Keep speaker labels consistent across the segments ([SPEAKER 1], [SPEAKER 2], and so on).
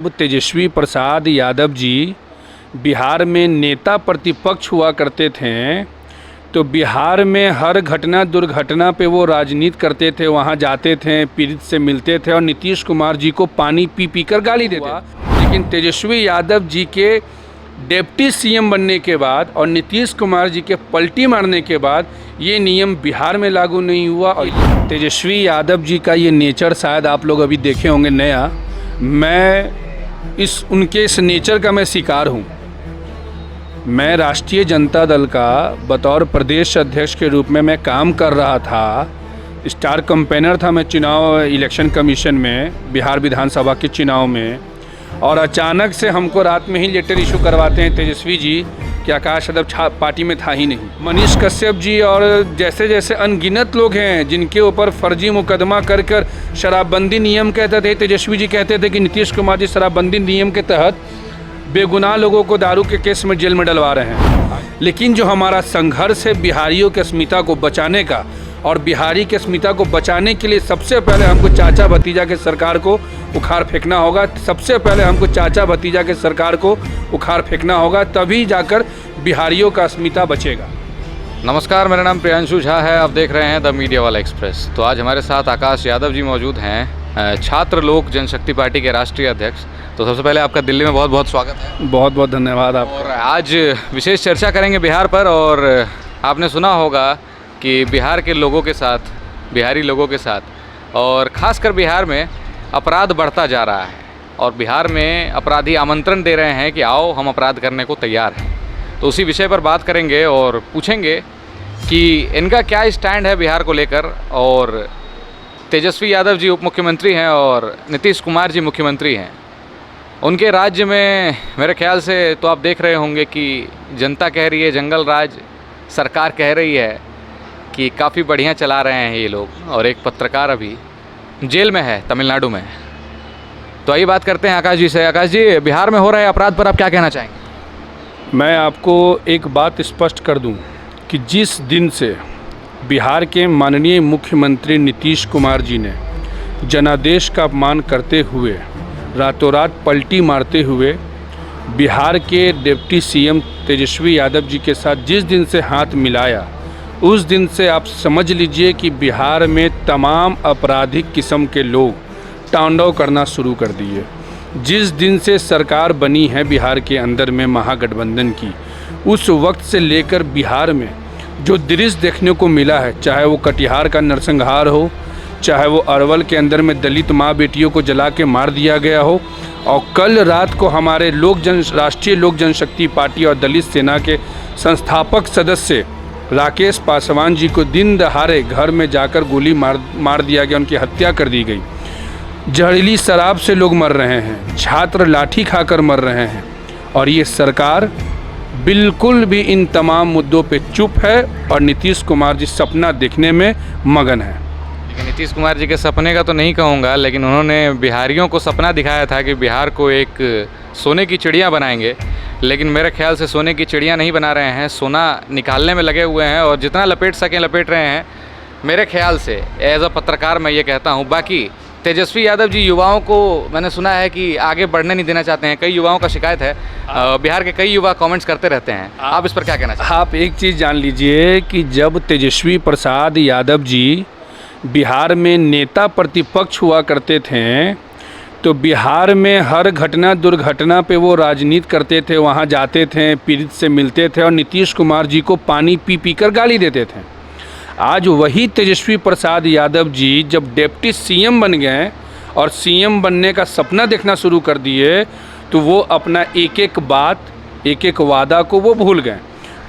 [SPEAKER 1] तेजस्वी प्रसाद यादव जी बिहार में नेता प्रतिपक्ष हुआ करते थे, तो बिहार में हर घटना दुर्घटना पे वो राजनीति करते थे, वहाँ जाते थे, पीड़ित से मिलते थे और नीतीश कुमार जी को पानी पी पी कर गाली देते। लेकिन तेजस्वी यादव जी के डिप्टी सीएम बनने के बाद और नीतीश कुमार जी के पलटी मारने के बाद ये नियम बिहार में लागू नहीं हुआ। और तेजस्वी यादव जी का ये नेचर शायद आप लोग अभी देखे होंगे नया, उनके इस नेचर का मैं शिकार हूँ। मैं राष्ट्रीय जनता दल का बतौर प्रदेश अध्यक्ष के रूप में मैं काम कर रहा था, स्टार कैंपेनर था मैं चुनाव इलेक्शन कमीशन में बिहार विधानसभा के चुनाव में। और अचानक से हमको रात में ही लेटर इशू करवाते हैं तेजस्वी जी कि आकाश यादव पार्टी में था ही नहीं। मनीष कश्यप जी और जैसे जैसे अनगिनत लोग हैं जिनके ऊपर फर्जी मुकदमा कर कर शराबबंदी नियम कहते थे, तेजस्वी जी कहते थे कि नीतीश कुमार जी शराबबंदी नियम के तहत बेगुनाह लोगों को दारू के केस में जेल में डलवा रहे हैं। लेकिन जो हमारा संघर्ष है बिहारियों की अस्मिता को बचाने का, और बिहारी की अस्मिता को बचाने के लिए सबसे पहले हमको चाचा भतीजा के सरकार को उखाड़ फेंकना होगा। सबसे पहले हमको चाचा भतीजा के सरकार को उखाड़ फेंकना होगा, तभी जाकर बिहारियों का अस्मिता बचेगा।
[SPEAKER 2] नमस्कार, मेरा नाम प्रियांशु झा है, आप देख रहे हैं द मीडिया वाला एक्सप्रेस। तो आज हमारे साथ आकाश यादव जी मौजूद हैं, छात्र लोक जनशक्ति पार्टी के राष्ट्रीय अध्यक्ष। तो सबसे पहले आपका दिल्ली में बहुत बहुत स्वागत है।
[SPEAKER 1] बहुत बहुत धन्यवाद आपका।
[SPEAKER 2] और आज विशेष चर्चा करेंगे बिहार पर। और आपने सुना होगा कि बिहार के लोगों के साथ, बिहारी लोगों के साथ और ख़ासकर बिहार में अपराध बढ़ता जा रहा है और बिहार में अपराधी आमंत्रण दे रहे हैं कि आओ हम अपराध करने को तैयार हैं। तो उसी विषय पर बात करेंगे और पूछेंगे कि इनका क्या स्टैंड है बिहार को लेकर। और तेजस्वी यादव जी उप मुख्यमंत्री हैं और नीतीश कुमार जी मुख्यमंत्री हैं। उनके राज्य में मेरे ख्याल से तो आप देख रहे होंगे कि जनता कह रही है जंगल राज, सरकार कह रही है कि काफ़ी बढ़िया चला रहे हैं ये लोग। और एक पत्रकार अभी जेल में है तमिलनाडु में। तो आइए बात करते हैं आकाश जी से। आकाश जी, बिहार में हो रहे अपराध पर आप क्या कहना चाहेंगे?
[SPEAKER 1] मैं आपको एक बात स्पष्ट कर दूं कि जिस दिन से बिहार के माननीय मुख्यमंत्री नीतीश कुमार जी ने जनादेश का अपमान करते हुए रातों रात पलटी मारते हुए बिहार के डिप्टी सीएम तेजस्वी यादव जी के साथ जिस दिन से हाथ मिलाया, उस दिन से आप समझ लीजिए कि बिहार में तमाम आपराधिक किस्म के लोग तांडव करना शुरू कर दिए। जिस दिन से सरकार बनी है बिहार के अंदर में महागठबंधन की, उस वक्त से लेकर बिहार में जो दृश्य देखने को मिला है, चाहे वो कटिहार का नरसंहार हो, चाहे वो अरवल के अंदर में दलित माँ बेटियों को जला के मार दिया गया हो, और कल रात को हमारे राष्ट्रीय लोक जनशक्ति पार्टी और दलित सेना के संस्थापक सदस्य राकेश पासवान जी को दिन दहाड़े घर में जाकर गोली मार दिया गया, उनकी हत्या कर दी गई। जहरीली शराब से लोग मर रहे हैं, छात्र लाठी खाकर मर रहे हैं, और ये सरकार बिल्कुल भी इन तमाम मुद्दों पे चुप है और नीतीश कुमार जी सपना देखने में मगन है।
[SPEAKER 2] लेकिन नीतीश कुमार जी के सपने का तो नहीं कहूँगा, लेकिन उन्होंने बिहारियों को सपना दिखाया था कि बिहार को एक सोने की चिड़िया बनाएंगे। लेकिन मेरे ख्याल से सोने की चिड़िया नहीं बना रहे हैं, सोना निकालने में लगे हुए हैं और जितना लपेट सकें लपेट रहे हैं। मेरे ख्याल से एज अ पत्रकार मैं ये कहता हूँ। बाकी तेजस्वी यादव जी युवाओं को मैंने सुना है कि आगे बढ़ने नहीं देना चाहते हैं। कई युवाओं का शिकायत है, बिहार के कई युवा कमेंट्स करते रहते हैं। आप इस पर क्या कहना चाहते हैं?
[SPEAKER 1] आप एक चीज़ जान लीजिए कि जब तेजस्वी प्रसाद यादव जी बिहार में नेता प्रतिपक्ष हुआ करते थे, तो बिहार में हर घटना दुर्घटना पे वो राजनीति करते थे, वहाँ जाते थे, पीड़ित से मिलते थे और नीतीश कुमार जी को पानी पी पी कर गाली देते थे। आज वही तेजस्वी प्रसाद यादव जी जब डिप्टी सीएम बन गए और सीएम बनने का सपना देखना शुरू कर दिए, तो वो अपना एक एक बात, एक एक वादा को वो भूल गए।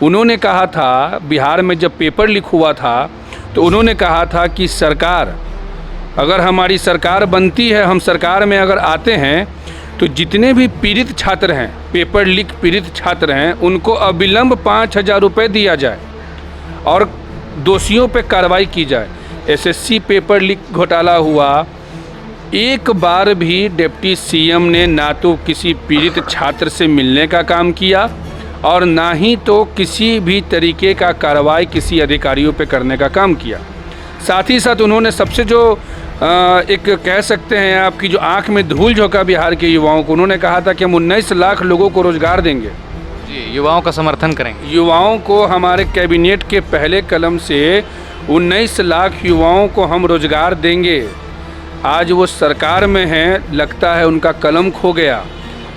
[SPEAKER 1] उन्होंने कहा था, बिहार में जब पेपर लीक हुआ था तो उन्होंने कहा था कि सरकार, अगर हमारी सरकार बनती है, हम सरकार में अगर आते हैं, तो जितने भी पीड़ित छात्र हैं, पेपर लीक पीड़ित छात्र हैं, उनको अविलंब 5,000 रुपये दिया जाए और दोषियों पे कार्रवाई की जाए। एसएससी पेपर लीक घोटाला हुआ, एक बार भी डिप्टी सीएम ने ना तो किसी पीड़ित छात्र से मिलने का काम किया और ना ही तो किसी भी तरीके का कार्रवाई किसी अधिकारियों पे करने का काम किया। साथ ही साथ उन्होंने सबसे जो एक कह सकते हैं आपकी जो आंख में धूल झोंका बिहार के युवाओं को। उन्होंने कहा था कि हम 19 लाख लोगों को रोज़गार देंगे।
[SPEAKER 2] जी, युवाओं का समर्थन करेंगे।
[SPEAKER 1] युवाओं को हमारे कैबिनेट के पहले कलम से 19 लाख युवाओं को हम रोज़गार देंगे। आज वो सरकार में हैं, लगता है उनका कलम खो गया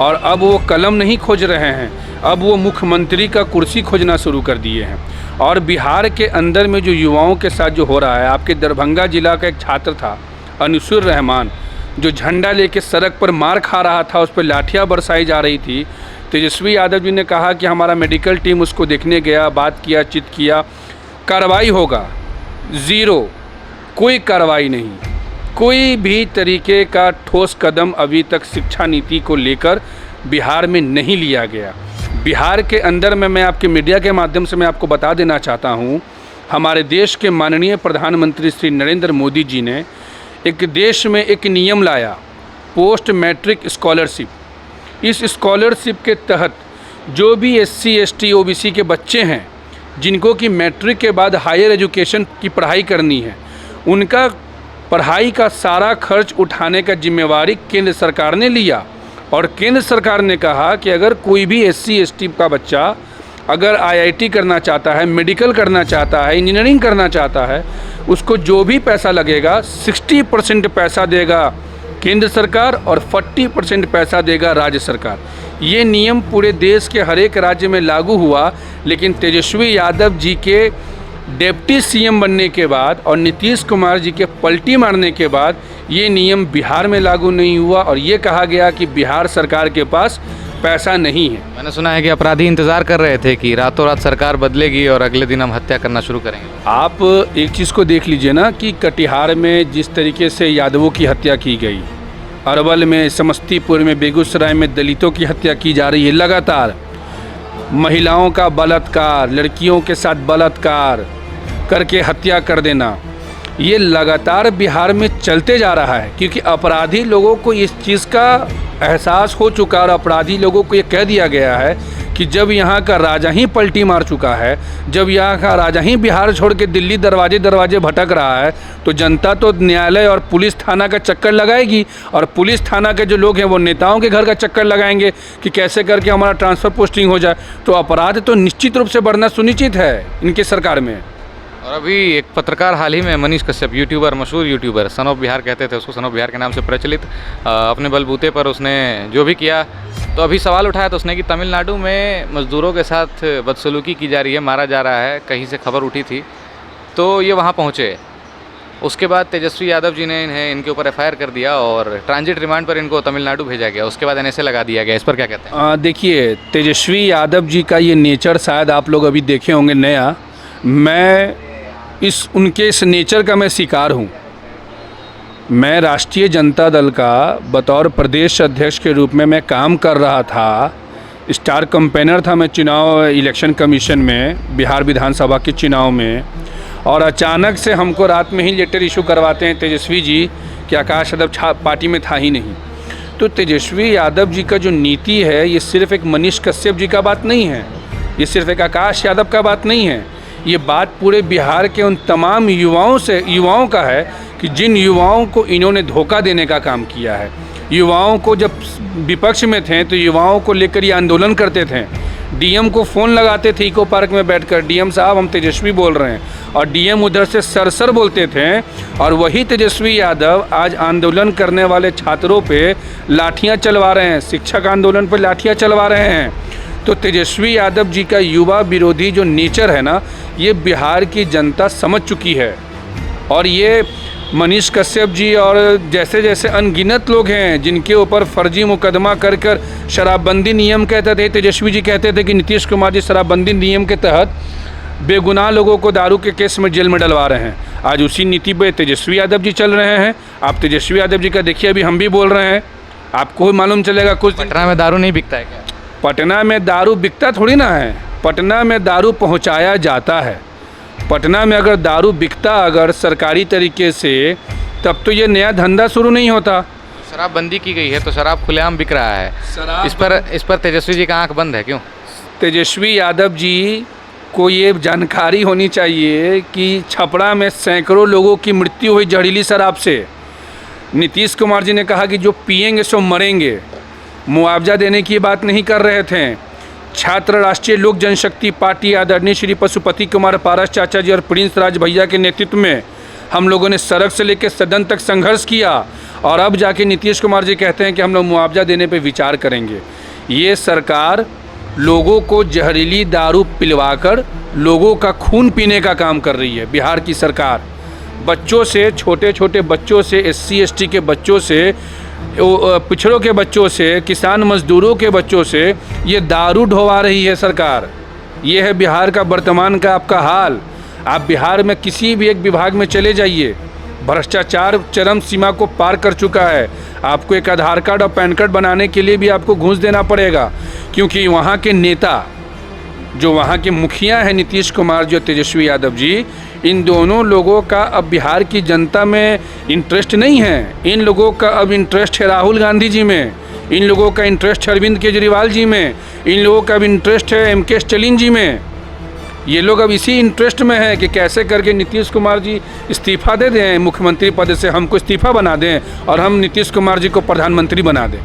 [SPEAKER 1] और अब वो कलम नहीं खोज रहे हैं, अब वो मुख्यमंत्री का कुर्सी खोजना शुरू कर दिए हैं। और बिहार के अंदर में जो युवाओं के साथ जो हो रहा है, आपके दरभंगा जिला का एक छात्र था अनसुर रहमान, जो झंडा लेके सड़क पर मार खा रहा था, उस पर लाठियाँ बरसाई जा रही थी। तेजस्वी यादव जी ने कहा कि हमारा मेडिकल टीम उसको देखने गया, बात किया, चित किया, कार्रवाई होगा। ज़ीरो, कोई कार्रवाई नहीं, कोई भी तरीके का ठोस कदम अभी तक शिक्षा नीति को लेकर बिहार में नहीं लिया गया। बिहार के अंदर में मैं आपके मीडिया के माध्यम से मैं आपको बता देना चाहता हूँ, हमारे देश के माननीय प्रधानमंत्री श्री नरेंद्र मोदी जी ने एक देश में एक नियम लाया, पोस्ट मैट्रिक स्कॉलरशिप। इस स्कॉलरशिप के तहत जो भी SC ST OBC के बच्चे हैं जिनको कि मैट्रिक के बाद हायर एजुकेशन की पढ़ाई करनी है, उनका पढ़ाई का सारा खर्च उठाने का जिम्मेवारी केंद्र सरकार ने लिया। और केंद्र सरकार ने कहा कि अगर कोई भी SC ST का बच्चा अगर IIT करना चाहता है, मेडिकल करना चाहता है, इंजीनियरिंग करना चाहता है, उसको जो भी पैसा लगेगा 60% पैसा देगा केंद्र सरकार और 40% पैसा देगा राज्य सरकार। ये नियम पूरे देश के हर एक राज्य में लागू हुआ, लेकिन तेजस्वी यादव जी के डिप्टी CM बनने के बाद और नीतीश कुमार जी के पलटी मारने के बाद ये नियम बिहार में लागू नहीं हुआ और ये कहा गया कि बिहार सरकार के पास पैसा नहीं है।
[SPEAKER 2] मैंने सुना है कि अपराधी इंतज़ार कर रहे थे कि रातों रात सरकार बदलेगी और अगले दिन हम हत्या करना शुरू करेंगे।
[SPEAKER 1] आप एक चीज़ को देख लीजिए ना कि कटिहार में जिस तरीके से यादवों की हत्या की गई, अरवल में, समस्तीपुर में, बेगूसराय में दलितों की हत्या की जा रही है लगातार, महिलाओं का बलात्कार, लड़कियों के साथ बलात्कार करके हत्या कर देना, ये लगातार बिहार में चलते जा रहा है। क्योंकि अपराधी लोगों को इस चीज़ का एहसास हो चुका और अपराधी लोगों को ये कह दिया गया है कि जब यहाँ का राजा ही पलटी मार चुका है, जब यहाँ का राजा ही बिहार छोड़ के दिल्ली दरवाजे दरवाजे भटक रहा है, तो जनता तो न्यायालय और पुलिस थाना का चक्कर लगाएगी और पुलिस थाना के जो लोग हैं वो नेताओं के घर का चक्कर लगाएंगे कि कैसे करके हमारा ट्रांसफ़र पोस्टिंग हो जाए। तो अपराध तो निश्चित रूप से बढ़ना सुनिश्चित है इनकी सरकार में।
[SPEAKER 2] और अभी एक पत्रकार हाल ही में, मनीष कश्यप, यूट्यूबर, मशहूर यूट्यूबर, सन ऑफ बिहार कहते थे उसको, सन ऑफ बिहार के नाम से प्रचलित, अपने बलबूते पर उसने जो भी किया, तो अभी सवाल उठाया तो उसने कि तमिलनाडु में मज़दूरों के साथ बदसलूकी की जा रही है, मारा जा रहा है, कहीं से खबर उठी थी तो ये वहाँ पहुँचे। उसके बाद तेजस्वी यादव जी ने इनके ऊपर FIR कर दिया और ट्रांजिट रिमांड पर इनको तमिलनाडु भेजा गया। उसके बाद NSA लगा दिया गया। इस पर क्या कहते हैं?
[SPEAKER 1] देखिए, तेजस्वी यादव जी का ये नेचर शायद आप लोग अभी देखे होंगे नया, मैं उनके इस नेचर का मैं शिकार हूँ। मैं राष्ट्रीय जनता दल का बतौर प्रदेश अध्यक्ष के रूप में मैं काम कर रहा था, स्टार कैंपेनर था मैं चुनाव इलेक्शन कमीशन में, बिहार विधानसभा के चुनाव में, और अचानक से हमको रात में ही लेटर इशू करवाते हैं तेजस्वी जी कि आकाश यादव पार्टी में था ही नहीं। तो तेजस्वी यादव जी का जो नीति है, ये सिर्फ एक मनीष कश्यप जी का बात नहीं है, ये सिर्फ एक आकाश यादव का बात नहीं है, ये बात पूरे बिहार के उन तमाम युवाओं का है कि जिन युवाओं को इन्होंने धोखा देने का काम किया है। युवाओं को जब विपक्ष में थे तो युवाओं को लेकर ये आंदोलन करते थे, DM को फ़ोन लगाते थे इको पार्क में बैठकर, DM साहब हम तेजस्वी बोल रहे हैं, और DM उधर से सर बोलते थे। और वही तेजस्वी यादव आज आंदोलन करने वाले छात्रों पे लाठियाँ चलवा रहे हैं, शिक्षक आंदोलन पर लाठियाँ चलवा रहे हैं। तो तेजस्वी यादव जी का युवा विरोधी जो नेचर है ना, ये बिहार की जनता समझ चुकी है। और ये मनीष कश्यप जी और जैसे जैसे अनगिनत लोग हैं जिनके ऊपर फर्जी मुकदमा कर शराबबंदी नियम कहते थे, तेजस्वी जी कहते थे कि नीतीश कुमार जी शराबबंदी नियम के तहत बेगुनाह लोगों को दारू के केस में जेल में डलवा रहे हैं। आज उसी नीति पे तेजस्वी यादव जी चल रहे हैं। आप तेजस्वी यादव जी का देखिए, अभी हम भी बोल रहे हैं, आपको मालूम चलेगा कुछ
[SPEAKER 2] पटना में दारू नहीं बिकता है क्या?
[SPEAKER 1] पटना में दारू बिकता थोड़ी ना है, पटना में दारू पहुंचाया जाता है। पटना में अगर दारू बिकता अगर सरकारी तरीके से, तब तो ये नया धंधा शुरू नहीं होता।
[SPEAKER 2] शराबबंदी की गई है तो शराब खुलेआम बिक रहा है। इस पर तेजस्वी जी का आंख बंद है क्यों?
[SPEAKER 1] तेजस्वी यादव जी को ये जानकारी होनी चाहिए कि छपरा में सैकड़ों लोगों की मृत्यु हुई जहरीली शराब से। नीतीश कुमार जी ने कहा कि जो पिएंगे सो मरेंगे, मुआवजा देने की बात नहीं कर रहे थे। छात्र राष्ट्रीय लोक जनशक्ति पार्टी आदरणीय श्री पशुपति कुमार पारस चाचा जी और प्रिंस राज भैया के नेतृत्व में हम लोगों ने सड़क से लेकर सदन तक संघर्ष किया और अब जाके नीतीश कुमार जी कहते हैं कि हम लोग मुआवजा देने पे विचार करेंगे। ये सरकार लोगों को जहरीली दारू पिलवाकर लोगों का खून पीने का काम कर रही है। बिहार की सरकार बच्चों से, छोटे छोटे बच्चों से, SC ST के बच्चों से, पिछड़ों के बच्चों से, किसान मजदूरों के बच्चों से ये दारू ढोवा रही है सरकार। ये है बिहार का वर्तमान का आपका हाल। आप बिहार में किसी भी एक विभाग में चले जाइए, भ्रष्टाचार चरम सीमा को पार कर चुका है। आपको एक आधार कार्ड और पैन कार्ड बनाने के लिए भी आपको घूस देना पड़ेगा, क्योंकि वहाँ के नेता, जो वहाँ के मुखिया हैं नीतीश कुमार जी और तेजस्वी यादव जी, इन दोनों लोगों का अब बिहार की जनता में इंटरेस्ट नहीं है। इन लोगों का अब इंटरेस्ट है राहुल गांधी जी में, इन लोगों का इंटरेस्ट है अरविंद केजरीवाल जी में, इन लोगों का अब इंटरेस्ट है MK स्टालिन जी में। ये लोग अब इसी इंटरेस्ट में है कि कैसे करके नीतीश कुमार जी इस्तीफ़ा दे दें मुख्यमंत्री पद से, हमको इस्तीफ़ा बना दें और हम नीतीश कुमार जी को प्रधानमंत्री बना दें।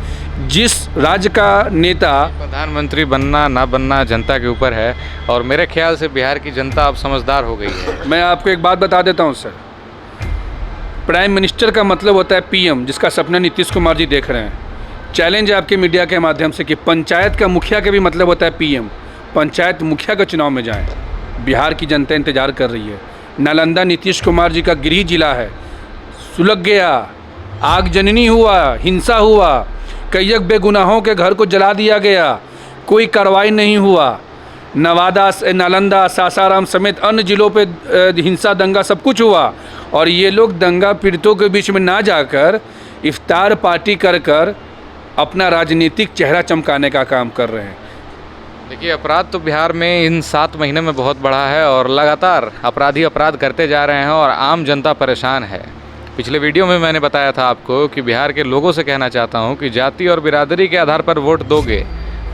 [SPEAKER 1] जिस राज्य का नेता
[SPEAKER 2] प्रधानमंत्री बनना ना बनना जनता के ऊपर है, और मेरे ख्याल से बिहार की जनता अब समझदार हो गई है।
[SPEAKER 1] मैं आपको एक बात बता देता हूँ सर, प्राइम मिनिस्टर का मतलब होता है PM, जिसका सपना नीतीश कुमार जी देख रहे हैं। चैलेंज है आपके मीडिया के माध्यम से कि पंचायत का मुखिया का भी मतलब होता है PM। पंचायत मुखिया का चुनाव में जाएं। बिहार की जनता इंतज़ार कर रही है। नालंदा नीतीश कुमार जी का गृह जिला है, सुलग गया, आगजननी हुआ, हिंसा हुआ, कई बेगुनाहों के घर को जला दिया गया, कोई कार्रवाई नहीं हुआ। नवादा, नालंदा, सासाराम समेत अन्य जिलों पे हिंसा, दंगा सब कुछ हुआ, और ये लोग दंगा पीड़ितों के बीच में ना जाकर इफ्तार पार्टी कर अपना राजनीतिक चेहरा चमकाने का काम कर रहे हैं।
[SPEAKER 2] देखिए, अपराध तो बिहार में इन 7 महीने में बहुत बढ़ा है और लगातार अपराधी अपराध करते जा रहे हैं और आम जनता परेशान है। पिछले वीडियो में मैंने बताया था आपको कि बिहार के लोगों से कहना चाहता हूं कि जाति और बिरादरी के आधार पर वोट दोगे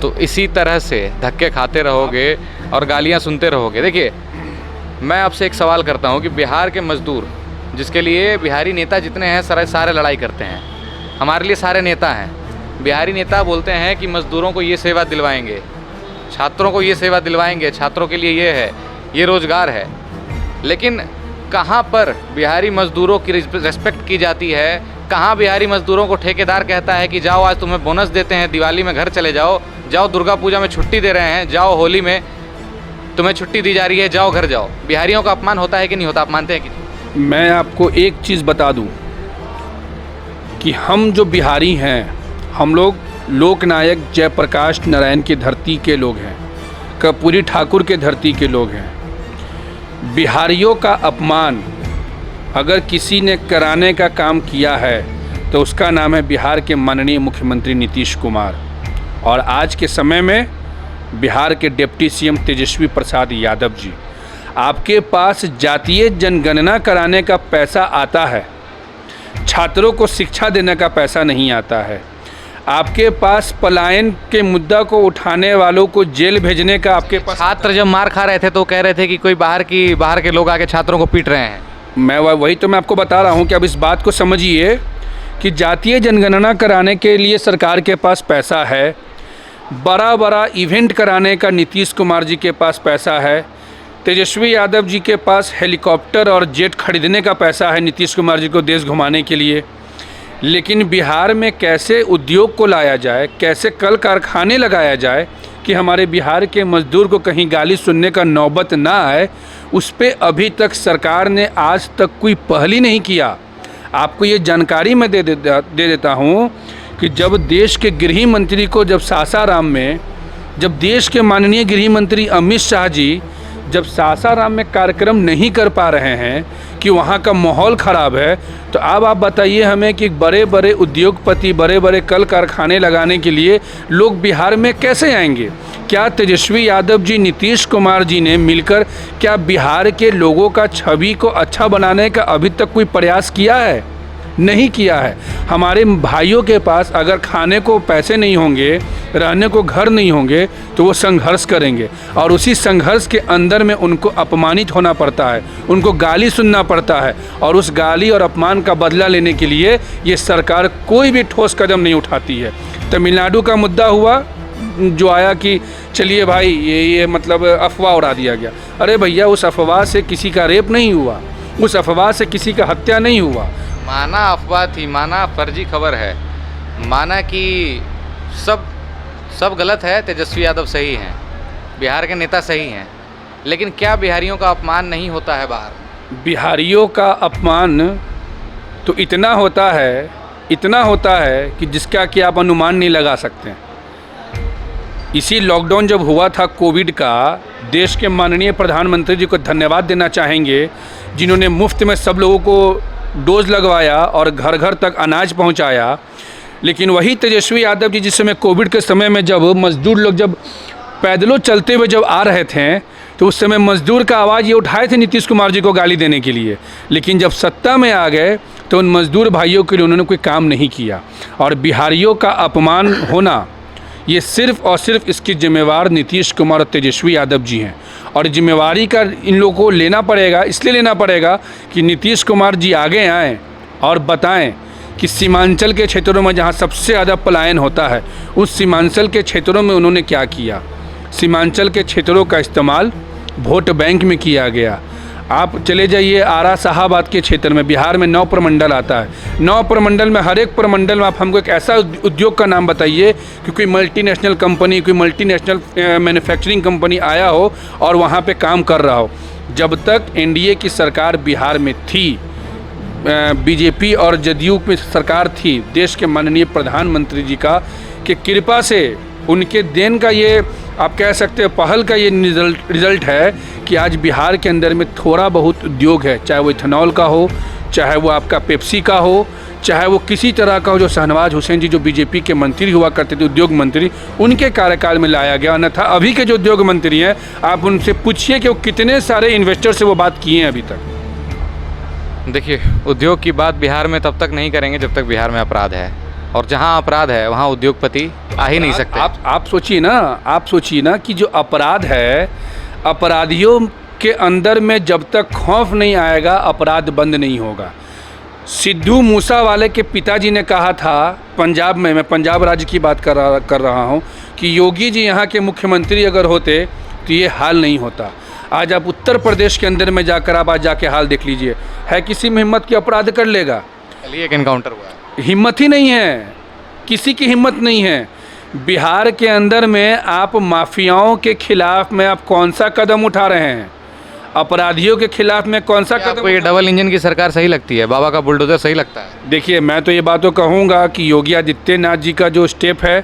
[SPEAKER 2] तो इसी तरह से धक्के खाते रहोगे और गालियां सुनते रहोगे। देखिए, मैं आपसे एक सवाल करता हूं कि बिहार के मजदूर, जिसके लिए बिहारी नेता जितने हैं सारे लड़ाई करते हैं, हमारे लिए सारे नेता हैं। बिहारी नेता बोलते हैं कि मज़दूरों को ये सेवा दिलवाएंगे, छात्रों को ये सेवा दिलवाएंगे, छात्रों के लिए ये है, ये रोज़गार है। लेकिन कहाँ पर बिहारी मज़दूरों की रिस्पेक्ट की जाती है? कहाँ बिहारी मज़दूरों को ठेकेदार कहता है कि जाओ आज तुम्हें बोनस देते हैं, दिवाली में घर चले जाओ, जाओ दुर्गा पूजा में छुट्टी दे रहे हैं, जाओ होली में तुम्हें छुट्टी दी जा रही है, जाओ घर जाओ। बिहारियों का अपमान होता है कि नहीं होता? आप मानते हैं कि नहीं?
[SPEAKER 1] मैं आपको एक चीज़ बता दूं कि हम जो बिहारी हैं, हम लोग लोकनायक जयप्रकाश नारायण की धरती के लोग हैं, कर्पूरी ठाकुर के धरती के लोग हैं। बिहारियों का अपमान अगर किसी ने कराने का काम किया है तो उसका नाम है बिहार के माननीय मुख्यमंत्री नीतीश कुमार, और आज के समय में बिहार के डिप्टी CM तेजस्वी प्रसाद यादव जी। आपके पास जातीय जनगणना कराने का पैसा आता है, छात्रों को शिक्षा देने का पैसा नहीं आता है। आपके पास पलायन के मुद्दा को उठाने वालों को जेल भेजने का आपके पास।
[SPEAKER 2] छात्र जब मार खा रहे थे तो कह रहे थे कि कोई बाहर के लोग आके छात्रों को पीट रहे हैं।
[SPEAKER 1] मैं वही तो मैं आपको बता रहा हूं कि अब इस बात को समझिए कि जातीय जनगणना कराने के लिए सरकार के पास पैसा है, बड़ा बड़ा इवेंट कराने का नीतीश कुमार जी के पास पैसा है, तेजस्वी यादव जी के पास हेलीकॉप्टर और जेट खरीदने का पैसा है नीतीश कुमार जी को देश घुमाने के लिए। लेकिन बिहार में कैसे उद्योग को लाया जाए, कैसे कल कारखाने लगाया जाए कि हमारे बिहार के मजदूर को कहीं गाली सुनने का नौबत ना आए, उस पर अभी तक सरकार ने आज तक कोई पहल ही नहीं किया। आपको ये जानकारी मैं दे देता हूँ कि जब देश के गृह मंत्री को, जब सासाराम में, जब देश के माननीय गृह मंत्री अमित शाह जी जब सासाराम में कार्यक्रम नहीं कर पा रहे हैं कि वहाँ का माहौल ख़राब है, तो अब आप बताइए हमें कि बड़े बड़े उद्योगपति, बड़े बड़े कल कारखाने लगाने के लिए लोग बिहार में कैसे आएंगे? क्या तेजस्वी यादव जी, नीतीश कुमार जी ने मिलकर क्या बिहार के लोगों का छवि को अच्छा बनाने का अभी तक कोई प्रयास किया है? नहीं किया है। हमारे भाइयों के पास अगर खाने को पैसे नहीं होंगे, रहने को घर नहीं होंगे, तो वो संघर्ष करेंगे और उसी संघर्ष के अंदर में उनको अपमानित होना पड़ता है, उनको गाली सुनना पड़ता है और उस गाली और अपमान का बदला लेने के लिए ये सरकार कोई भी ठोस कदम नहीं उठाती है। तमिलनाडु का मुद्दा हुआ जो आया कि चलिए भाई ये मतलब अफवाह उड़ा दिया गया। अरे भैया, उस अफवाह से किसी का रेप नहीं हुआ, उस अफवाह से किसी का हत्या नहीं हुआ।
[SPEAKER 2] माना अफवाह थी, माना फर्जी खबर है, माना कि सब गलत है, तेजस्वी यादव सही हैं, बिहार के नेता सही हैं, लेकिन क्या बिहारियों का अपमान नहीं होता है बाहर?
[SPEAKER 1] बिहारियों का अपमान तो इतना होता है कि जिसका कि आप अनुमान नहीं लगा सकते। इसी लॉकडाउन जब हुआ था कोविड का, देश के माननीय प्रधानमंत्री जी को धन्यवाद देना चाहेंगे जिन्होंने मुफ्त में सब लोगों को डोज लगवाया और घर घर तक अनाज पहुंचाया। लेकिन वही तेजस्वी यादव जी जिस समय कोविड के समय में जब मज़दूर लोग जब पैदलों चलते हुए जब आ रहे थे, तो उस समय मज़दूर का आवाज़ ये उठाए थे नीतीश कुमार जी को गाली देने के लिए। लेकिन जब सत्ता में आ गए तो उन मज़दूर भाइयों के लिए उन्होंने कोई काम नहीं किया। और बिहारियों का अपमान होना, ये सिर्फ़ और सिर्फ इसकी जिम्मेवार नीतीश कुमार और तेजस्वी यादव जी हैं। और जिम्मेवारी का इन लोगों को लेना पड़ेगा, इसलिए लेना पड़ेगा कि नीतीश कुमार जी आगे आएँ और बताएं कि सीमांचल के क्षेत्रों में जहां सबसे ज़्यादा पलायन होता है, उस सीमांचल के क्षेत्रों में उन्होंने क्या किया। सीमांचल के क्षेत्रों का इस्तेमाल वोट बैंक में किया गया। आप चले जाइए आरा शाहाबाद के क्षेत्र में, बिहार में 9 प्रमंडल आता है। 9 प्रमंडल में हर एक प्रमंडल में आप हमको एक ऐसा उद्योग का नाम बताइए कि कोई मल्टीनेशनल कंपनी, कोई मल्टीनेशनल मैन्युफैक्चरिंग कंपनी आया हो और वहाँ पे काम कर रहा हो। जब तक एनडीए की सरकार बिहार में थी, बीजेपी और जदयू में सरकार थी, देश के माननीय प्रधानमंत्री जी का कि कृपा से उनके देन का ये आप कह सकते हो, पहल का ये रिज़ल्ट है कि आज बिहार के अंदर में थोड़ा बहुत उद्योग है, चाहे वो इथेनॉल का हो, चाहे वो आपका पेप्सी का हो, चाहे वो किसी तरह का हो। जो शहनवाज हुसैन जी जो बीजेपी के मंत्री हुआ करते थे, उद्योग मंत्री, उनके कार्यकाल में लाया गया। अन्यथा अभी के जो उद्योग मंत्री हैं, आप उनसे पूछिए कि वो कितने सारे इन्वेस्टर से वो बात किए हैं अभी तक।
[SPEAKER 2] देखिए, उद्योग की बात बिहार में तब तक नहीं करेंगे जब तक बिहार में अपराध है, और जहां अपराध है वहां उद्योगपति आ ही नहीं सकते।
[SPEAKER 1] आप सोचिए ना कि जो अपराध है, अपराधियों के अंदर में जब तक खौफ नहीं आएगा, अपराध बंद नहीं होगा। सिद्धू मूसा वाले के पिताजी ने कहा था पंजाब में, मैं पंजाब राज्य की बात कर रहा हूँ, कि योगी जी यहाँ के मुख्यमंत्री अगर होते तो ये हाल नहीं होता। आज आप उत्तर प्रदेश के अंदर में जाकर आप आज जाके हाल देख लीजिए, है किसी में हिम्मत की अपराध कर लेगा?
[SPEAKER 2] चलिए, एक एनकाउंटर हुआ है,
[SPEAKER 1] हिम्मत ही नहीं है, किसी की हिम्मत नहीं है। बिहार के अंदर में आप माफियाओं के खिलाफ में आप कौन सा कदम उठा रहे हैं? अपराधियों के खिलाफ में कौन सा कदम?
[SPEAKER 2] आपको ये डबल इंजन की सरकार सही लगती है? बाबा का बुलडोजर सही लगता है?
[SPEAKER 1] देखिए, मैं तो ये बात तो कहूँगा कि योगी आदित्यनाथ जी का जो स्टेप है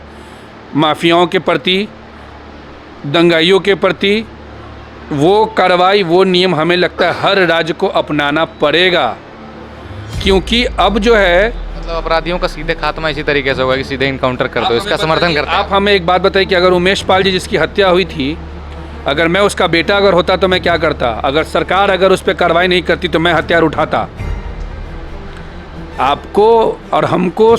[SPEAKER 1] माफियाओं के प्रति, दंगाइयों के प्रति, वो कार्रवाई, वो नियम हमें लगता है हर राज्य को अपनाना पड़ेगा। क्योंकि अब जो है,
[SPEAKER 2] मतलब अपराधियों का सीधे खात्मा इसी तरीके से होगा कि सीधे इनकाउंटर कर दो, इसका समर्थन करते हैं
[SPEAKER 1] आप? हमें एक बात बताइए कि अगर उमेश पाल जी जिसकी हत्या हुई थी, अगर मैं उसका बेटा अगर होता तो मैं क्या करता? अगर सरकार अगर उस पर कार्रवाई नहीं करती तो मैं हथियार उठाता। आपको और हमको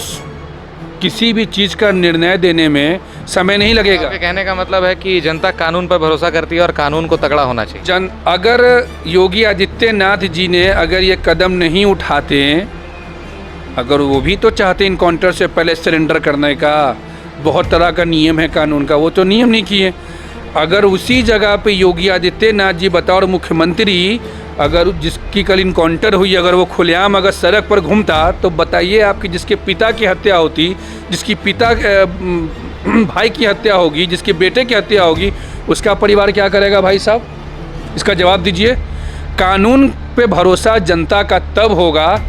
[SPEAKER 1] किसी भी चीज़ का निर्णय देने में समय नहीं लगेगा।
[SPEAKER 2] आपके कहने का मतलब है कि जनता कानून पर भरोसा करती है और कानून को तगड़ा होना चाहिए।
[SPEAKER 1] अगर योगी आदित्यनाथ जी ने अगर ये कदम नहीं उठाते, अगर वो भी तो चाहते इनकाउंटर से पहले सरेंडर करने का, बहुत तरह का नियम है कानून का, वो तो नियम नहीं किए। अगर उसी जगह पे योगी आदित्यनाथ जी बतौर मुख्यमंत्री, अगर जिसकी कल इनकाउंटर हुई, अगर वो खुलेआम अगर सड़क पर घूमता, तो बताइए आपकी जिसके पिता की हत्या होती, जिसकी पिता भाई की हत्या होगी, जिसके बेटे की हत्या होगी, उसका परिवार क्या करेगा भाई साहब? इसका जवाब दीजिए। कानून पे भरोसा जनता का तब होगा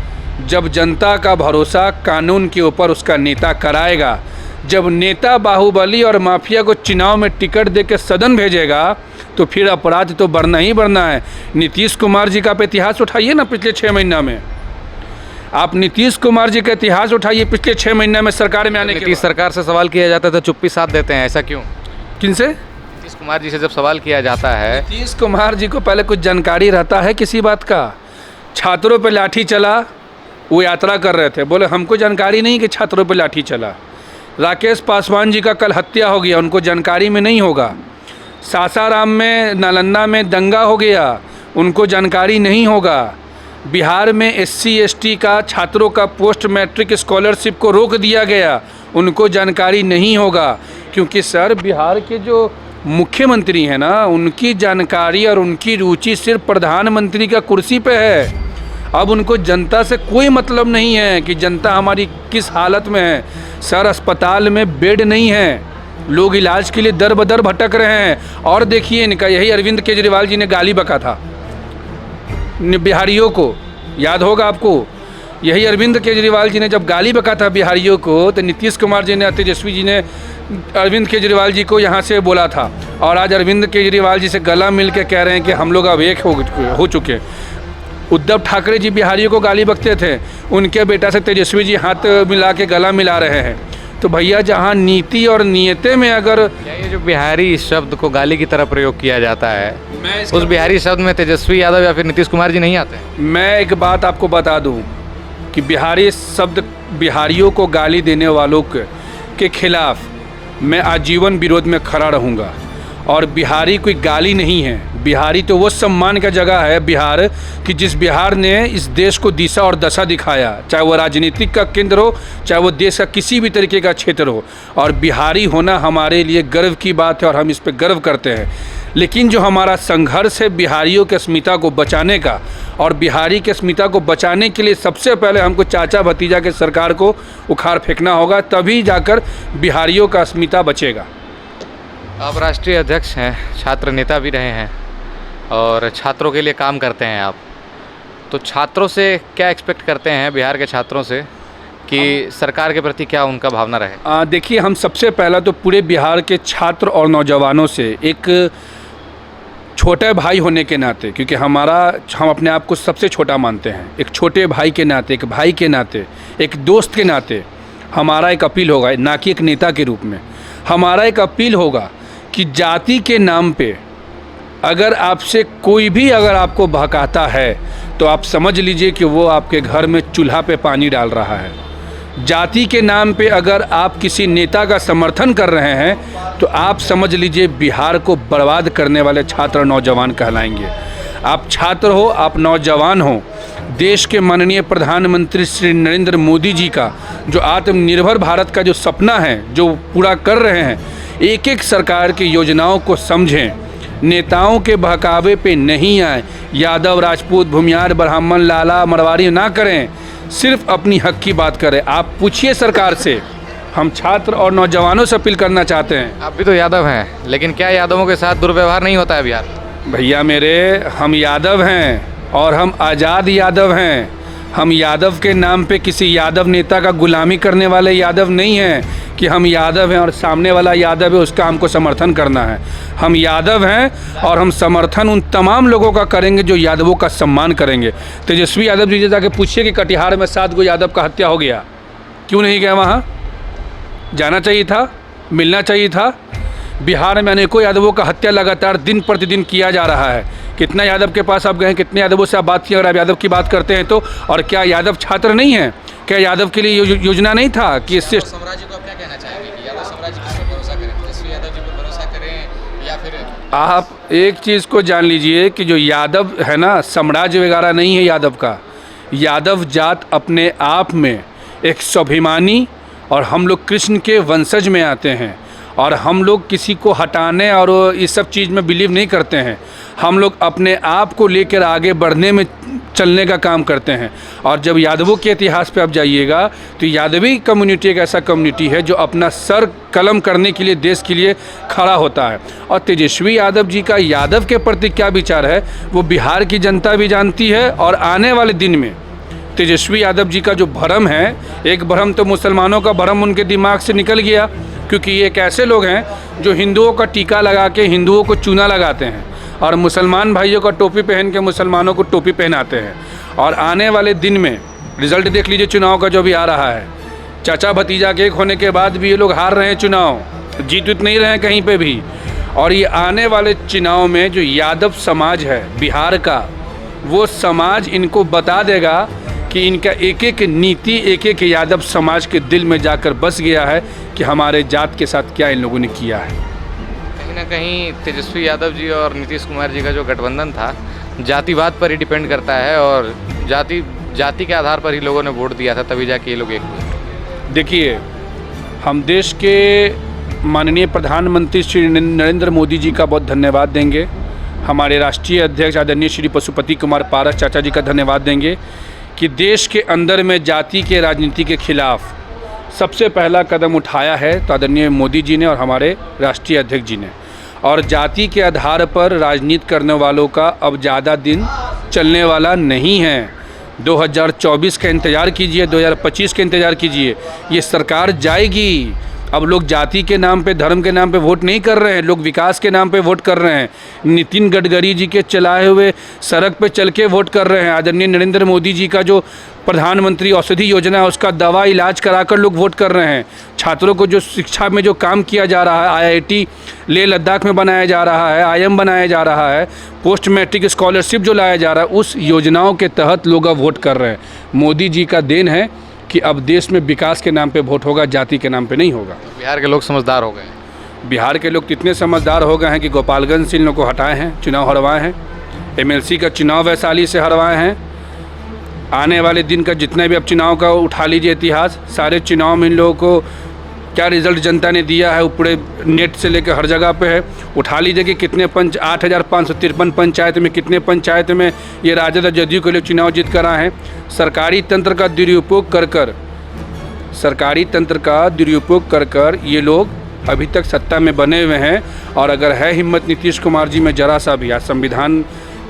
[SPEAKER 1] जब जनता का भरोसा कानून के ऊपर उसका नेता कराएगा। जब नेता बाहुबली और माफिया को चुनाव में टिकट दे के सदन भेजेगा तो फिर अपराध तो बढ़ना ही बढ़ना है। नीतीश कुमार जी का इतिहास उठाइए ना, पिछले 6 महीना में आप नीतीश कुमार जी का इतिहास उठाइए, पिछले 6 महीना में सरकार में आने के
[SPEAKER 2] नीतीश सरकार से सवाल किया जाता है तो चुप्पी साथ देते हैं, ऐसा क्यों?
[SPEAKER 1] किनसे?
[SPEAKER 2] नीतीश कुमार जी से जब सवाल किया जाता है,
[SPEAKER 1] नीतीश कुमार जी को पहले कुछ जानकारी रहता है किसी बात का? छात्रों पर लाठी चला, वो यात्रा कर रहे थे, बोले हमको जानकारी नहीं कि छात्रों पर लाठी चला। राकेश पासवान जी का कल हत्या हो गया, उनको जानकारी में नहीं होगा। सासाराम में, नालंदा में दंगा हो गया, उनको जानकारी नहीं होगा। बिहार में SC ST का छात्रों का पोस्ट मैट्रिक स्कॉलरशिप को रोक दिया गया, उनको जानकारी नहीं होगा। क्योंकि सर बिहार के जो मुख्यमंत्री हैं ना, उनकी जानकारी और उनकी रुचि सिर्फ प्रधानमंत्री का कुर्सी पे है। अब उनको जनता से कोई मतलब नहीं है कि जनता हमारी किस हालत में है। सर अस्पताल में बेड नहीं है, लोग इलाज के लिए दर बदर भटक रहे हैं। और देखिए इनका, यही अरविंद केजरीवाल जी ने गाली बका था बिहारियों को, याद होगा आपको। यही अरविंद केजरीवाल जी ने जब गाली बका था बिहारियों को, तो नीतीश कुमार जी ने, तेजस्वी जी ने अरविंद केजरीवाल जी को यहाँ से बोला था। और आज अरविंद केजरीवाल जी से गला मिल के कह रहे हैं कि हम लोग अब एक हो चुके। उद्धव ठाकरे जी बिहारियों को गाली बकते थे, उनके बेटा से तेजस्वी जी हाथ मिला के गला मिला रहे हैं। तो भैया जहाँ नीति और नियते में अगर
[SPEAKER 2] ये जो बिहारी शब्द को गाली की तरह प्रयोग किया जाता है, उस बिहारी शब्द में तेजस्वी यादव या फिर नीतीश कुमार जी नहीं आते?
[SPEAKER 1] मैं एक बात आपको बता दूं कि बिहारी शब्द, बिहारियों को गाली देने वालों के खिलाफ मैं आजीवन विरोध में खड़ा रहूँगा। और बिहारी कोई गाली नहीं है, बिहारी तो वो सम्मान का जगह है बिहार, कि जिस बिहार ने इस देश को दिशा और दशा दिखाया, चाहे वो राजनीतिक का केंद्र हो, चाहे वो देश का किसी भी तरीके का क्षेत्र हो। और बिहारी होना हमारे लिए गर्व की बात है और हम इस पर गर्व करते हैं। लेकिन जो हमारा संघर्ष है बिहारियों के अस्मिता को बचाने का, और बिहारी के अस्मिता को बचाने के लिए सबसे पहले हमको चाचा भतीजा के सरकार को उखाड़ फेंकना होगा, तभी जाकर बिहारियों का अस्मिता बचेगा।
[SPEAKER 2] आप राष्ट्रीय अध्यक्ष हैं, छात्र नेता भी रहे हैं और छात्रों के लिए काम करते हैं आप, तो छात्रों से क्या एक्सपेक्ट करते हैं, बिहार के छात्रों से, कि सरकार के प्रति क्या उनका भावना रहे?
[SPEAKER 1] देखिए, हम सबसे पहला तो पूरे बिहार के छात्र और नौजवानों से एक छोटे भाई होने के नाते, क्योंकि हम अपने आप को सबसे छोटा मानते हैं, एक छोटे भाई के नाते, एक भाई के नाते, एक दोस्त के नाते हमारा एक अपील होगा, ना कि एक नेता के रूप में। हमारा एक अपील होगा कि जाति के नाम पे अगर आपसे कोई भी अगर आपको बहकाता है तो आप समझ लीजिए कि वो आपके घर में चूल्हा पे पानी डाल रहा है। जाति के नाम पे अगर आप किसी नेता का समर्थन कर रहे हैं तो आप समझ लीजिए बिहार को बर्बाद करने वाले छात्र नौजवान कहलाएंगे। आप छात्र हो, आप नौजवान हो, देश के माननीय प्रधानमंत्री श्री नरेंद्र मोदी जी का जो आत्मनिर्भर भारत का जो सपना है जो पूरा कर रहे हैं, एक एक सरकार की योजनाओं को समझें, नेताओं के बहकावे पे नहीं आए। यादव, राजपूत, भूमियार, ब्राह्मण, लाला, मरवारी ना करें, सिर्फ अपनी हक की बात करें। आप पूछिए सरकार से। हम छात्र और नौजवानों से अपील करना चाहते हैं।
[SPEAKER 2] आप भी तो यादव हैं, लेकिन क्या यादवों के साथ दुर्व्यवहार नहीं होता है बिहार?
[SPEAKER 1] भैया मेरे, हम यादव हैं और हम आज़ाद यादव हैं। हम यादव के नाम पे किसी यादव नेता का गुलामी करने वाले यादव नहीं हैं कि हम यादव हैं और सामने वाला यादव है उसका हमको समर्थन करना है। हम यादव हैं और हम समर्थन उन तमाम लोगों का करेंगे जो यादवों का सम्मान करेंगे। तेजस्वी यादव जी से जाके पूछिए कि कटिहार में 7 गो यादव का हत्या हो गया, क्यों नहीं गया? वहाँ जाना चाहिए था, मिलना चाहिए था। बिहार में अनेकों यादवों का हत्या लगातार दिन प्रतिदिन किया जा रहा है। कितना यादव के पास आप गए, कितने यादवों से आप बात की? अगर आप यादव की बात करते हैं तो, और क्या यादव छात्र नहीं हैं? क्या यादव के लिए योजना नहीं था कि इससे
[SPEAKER 2] साम्राज्य को आप क्या कहना चाहेंगे कि यादव साम्राज्य किस पर भरोसा करें, तेजस्वी यादव जी पर भरोसा करें या फिर?
[SPEAKER 1] आप एक चीज़ को जान लीजिए कि जो यादव है ना, साम्राज्य वगैरह नहीं है यादव का। यादव जात अपने आप में एक स्वाभिमानी, और हम लोग कृष्ण के वंशज में आते हैं, और हम लोग किसी को हटाने और इस सब चीज़ में बिलीव नहीं करते हैं। हम लोग अपने आप को लेकर आगे बढ़ने में चलने का काम करते हैं। और जब यादवों के इतिहास पे आप जाइएगा तो यादवी कम्युनिटी एक ऐसा कम्युनिटी है जो अपना सर कलम करने के लिए देश के लिए खड़ा होता है। और तेजस्वी यादव जी का यादव के प्रति क्या विचार है वो बिहार की जनता भी जानती है। और आने वाले दिन में तेजस्वी यादव जी का जो भ्रम है, एक भ्रम तो मुसलमानों का भ्रम उनके दिमाग से निकल गया, क्योंकि ये एक ऐसे लोग हैं जो हिंदुओं का टीका लगा के हिंदुओं को चूना लगाते हैं और मुसलमान भाइयों का टोपी पहन के मुसलमानों को टोपी पहनाते हैं। और आने वाले दिन में रिजल्ट देख लीजिए चुनाव का जो भी आ रहा है। चाचा भतीजा के एक होने के बाद भी ये लोग हार रहे हैं चुनाव, जीत नहीं रहे हैं कहीं पे भी। और ये आने वाले चुनाव में जो यादव समाज है बिहार का, वो समाज इनको बता देगा कि इनका एक एक नीति एक एक यादव समाज के दिल में जाकर बस गया है कि हमारे जात के साथ क्या इन लोगों ने किया है।
[SPEAKER 2] कहीं ना कहीं तेजस्वी यादव जी और नीतीश कुमार जी का जो गठबंधन था जातिवाद पर ही डिपेंड करता है और जाति के आधार पर ही लोगों ने वोट दिया था, तभी जाके ये लोग एक हुए।
[SPEAKER 1] देखिए, हम देश के माननीय प्रधानमंत्री श्री नरेंद्र मोदी जी का बहुत धन्यवाद देंगे, हमारे राष्ट्रीय अध्यक्ष आदरणीय श्री पशुपति कुमार पारस चाचा जी का धन्यवाद देंगे कि देश के अंदर में जाति के राजनीति के खिलाफ सबसे पहला कदम उठाया है तो आदरणीय मोदी जी ने और हमारे राष्ट्रीय अध्यक्ष जी ने। और जाति के आधार पर राजनीति करने वालों का अब ज़्यादा दिन चलने वाला नहीं है। 2024 का इंतज़ार कीजिए, 2025 का इंतज़ार कीजिए, ये सरकार जाएगी। अब लोग जाति के नाम पे, धर्म के नाम पे वोट नहीं कर रहे हैं, लोग विकास के नाम पे वोट कर रहे हैं। नितिन गडकरी जी के चलाए हुए सड़क पे चल के वोट कर रहे हैं। आदरणीय नरेंद्र मोदी जी का जो प्रधानमंत्री औषधि योजना है उसका दवा इलाज कराकर लोग वोट कर रहे हैं। छात्रों को जो शिक्षा में जो काम किया जा रहा है, आईआईटी लेह लद्दाख में बनाया जा रहा है, आईएम बनाया जा रहा है, पोस्ट मैट्रिक स्कॉलरशिप जो लाया जा रहा है, उस योजनाओं के तहत लोग अब वोट कर रहे हैं। मोदी जी का देन है कि अब देश में विकास के नाम पे वोट होगा, जाति के नाम पे नहीं होगा।
[SPEAKER 2] बिहार के लोग समझदार हो गए हैं।
[SPEAKER 1] बिहार के लोग इतने समझदार हो गए हैं कि गोपालगंज से इन लोगों को हटाए हैं, चुनाव हरवाए हैं, एमएलसी का चुनाव वैशाली से हरवाए हैं। आने वाले दिन का जितना भी अब चुनाव का उठा लीजिए इतिहास, सारे चुनाव में इन लोगों को क्या रिजल्ट जनता ने दिया है वो पूरे नेट से लेकर हर जगह पे है। उठा लीजिए कि कितने 8,553 पंचायत में कितने पंचायत में ये राजद और जदयू के लोग चुनाव जीत कर आए हैं। सरकारी तंत्र का दुरुपयोग कर कर ये लोग अभी तक सत्ता में बने हुए हैं। और अगर है हिम्मत नीतीश कुमार जी में जरा सा भी, आज संविधान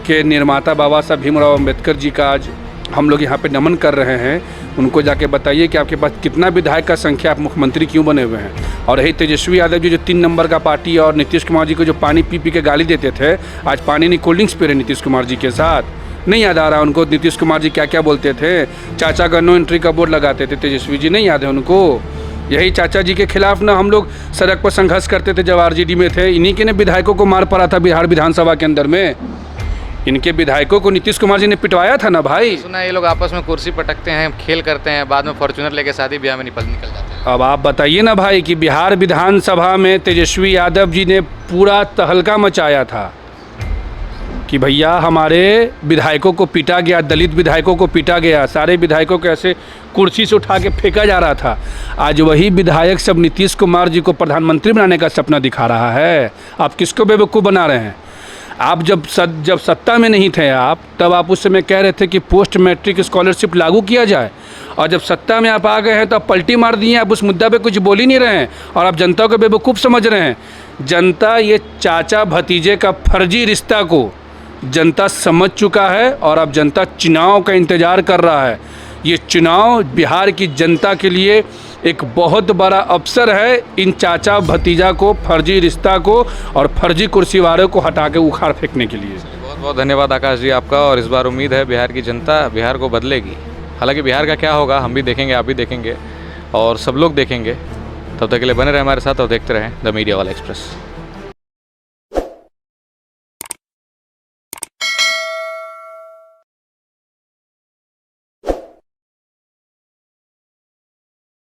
[SPEAKER 1] के निर्माता बाबा साहब भीमराव अम्बेडकर जी का आज हम लोग यहाँ पे नमन कर रहे हैं, उनको जाके बताइए कि आपके पास कितना विधायक का संख्या, आप मुख्यमंत्री क्यों बने हुए हैं। और यही तेजस्वी यादव जी जो 3 नंबर का पार्टी और नीतीश कुमार जी को जो पानी पी के गाली देते थे, आज पानी नहीं कोल्ड ड्रिंक्स पी रहे नीतीश कुमार जी के साथ। नहीं याद आ रहा उनको नीतीश कुमार जी क्या क्या बोलते थे। चाचा का नो एंट्री का बोर्ड लगाते थे तेजस्वी जी, नहीं याद है उनको। यही चाचा जी के खिलाफ ना हम लोग सड़क पर संघर्ष करते थे जब आरजेडी में थे। इन्हीं के ने विधायकों को मार पड़ा था बिहार विधानसभा के अंदर में। इनके विधायकों को नीतीश कुमार जी ने पिटवाया था ना भाई।
[SPEAKER 2] सुना ये लोग आपस में कुर्सी पटकते हैं, खेल करते हैं, बाद में फॉर्च्यूनर लेके शादी ब्याह में निकल जाते हैं।
[SPEAKER 1] अब आप बताइए ना भाई कि बिहार विधानसभा में तेजस्वी यादव जी ने पूरा तहलका मचाया था कि भैया हमारे विधायकों को पीटा गया, दलित विधायकों को पीटा गया, सारे विधायकों को ऐसे कुर्सी से उठा के फेंका जा रहा था। आज वही विधायक सब नीतीश कुमार जी को प्रधानमंत्री बनाने का सपना दिखा रहा है। आप किसको बेवकूफ़ बना रहे हैं? आप जब सत्ता में नहीं थे आप, तब आप उस समय कह रहे थे कि पोस्ट मैट्रिक स्कॉलरशिप लागू किया जाए, और जब सत्ता में आप आ गए हैं तो आप पलटी मार दिए। आप उस मुद्दा पे कुछ बोल ही नहीं रहे हैं और आप जनता को बेवकूफ़ समझ रहे हैं। जनता ये चाचा भतीजे का फर्जी रिश्ता को जनता समझ चुका है और अब जनता चुनाव का इंतज़ार कर रहा है। ये चुनाव बिहार की जनता के लिए एक बहुत बड़ा अवसर है इन चाचा भतीजा को, फर्जी रिश्ता को और फर्जी कुर्सी वालों को हटा के उखाड़ फेंकने के लिए।
[SPEAKER 2] बहुत बहुत धन्यवाद आकाश जी आपका। और इस बार उम्मीद है बिहार की जनता बिहार को बदलेगी। हालांकि बिहार का क्या होगा हम भी देखेंगे, आप भी देखेंगे और सब लोग देखेंगे। तब तक के लिए बने रहे हमारे साथ और देखते रहें द मीडिया वाला एक्सप्रेस।